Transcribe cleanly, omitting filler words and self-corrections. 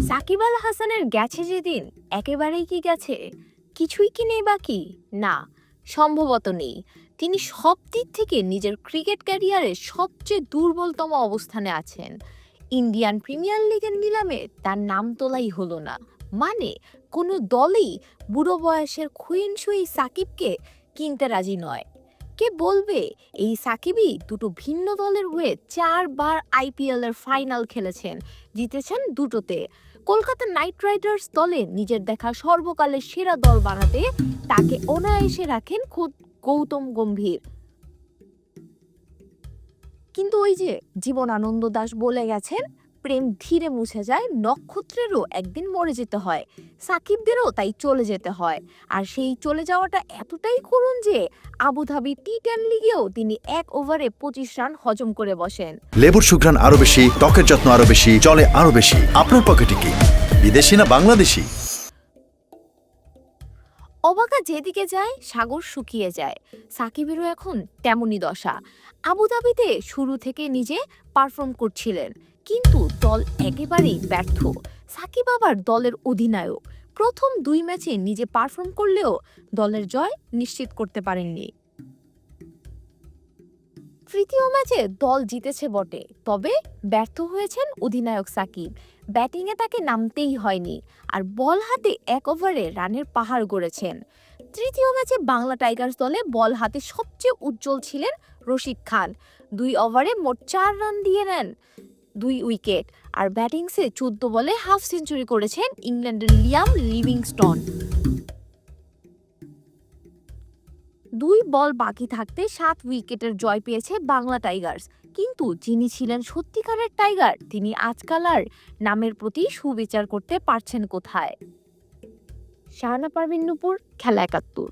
সাকিব আল হাসানের গেছে যেদিন একেবারেই কি গেছে? কিছুই কি নেই বাকি? না, সম্ভবত নেই। তিনি সব দিক থেকে নিজের ক্রিকেট ক্যারিয়ারের সবচেয়ে দুর্বলতম অবস্থানে আছেন। ইন্ডিয়ান প্রিমিয়ার লিগের নিলামে তার নাম তোলাই হলো না। মানে কোনো দলই বুড়ো বয়সের খুইনসুই সাকিবকে কিনতে রাজি নয়। কে বলবে এই সাকিবই দুটো ভিন্ন দলের হয়ে 4 বার আইপিএল এর ফাইনাল খেলেছেন, জিতেছেন দুটোতে। কলকাতা নাইট রাইডার্স দলে নিজের দেখা সর্বকালের সেরা দল বানাতে তাকে অনায়াসে রাখেন খোদ গৌতম গম্ভীর। কিন্তু ওই যে জীবনানন্দ দাশ বলে গেছেন, প্রেম ধীরে মুছে যায়, নক্ষত্রেরও একদিন মরে যেতে হয়, সাকিবদেরও তাই চলে যেতে হয়। আর সেই চলে যাওয়াটা এতটাই করুণ যে আবুধাবি টি10 লিগেও তিনি 1 ওভারে 25 রান হজম করে বসেন। লেবুর সুঘ্রাণ আরো বেশি, ত্বকের যত্ন আরো বেশি, চলে আরো বেশি। আপনার পকেটে কি বিদেশি না বাংলাদেশি? অবাকা যেদিকে যায় সাগর শুকিয়ে যায়, সাকিবেরও এখন তেমনই দশা। আবুধাবিতে শুরু থেকে নিজে পারফর্ম করছিলেন, কিন্তু দল একেবারেই ব্যর্থ। সাকিব আবার দলের অধিনায়ক, প্রথম 2 ম্যাচে নিজে পারফর্ম করলেও দলের জয় নিশ্চিত করতে পারেননি। তৃতীয় ম্যাচে দল জিতেছে বটে, তবে ব্যর্থ হয়েছেন অধিনায়ক সাকিব। ব্যাটিংয়ে তাকে নামতেই হয়নি, আর বল হাতে 1 ওভারে রানের পাহাড় গড়েছেন। তৃতীয় ম্যাচে বাংলা টাইগার্স দলে বল হাতে সবচেয়ে উজ্জ্বল ছিলেন রশিদ খান। 2 ওভারে মোট 4 রান দিয়ে নেন 2 উইকেট। আর ব্যাটিংসে 14 বলে হাফ সেঞ্চুরি করেছেন ইংল্যান্ডের লিয়াম লিভিংস্টন। 2 বল বাকি থাকতে 7 উইকেটের জয় পেয়েছে বাংলা টাইগার্স। কিন্তু যিনি ছিলেন সত্যিকারের টাইগার, তিনি আজকাল আর নামের প্রতি সুবিচার করতে পারছেন কোথায়? শাহানা পারভীন নূপুর, খেলা 71।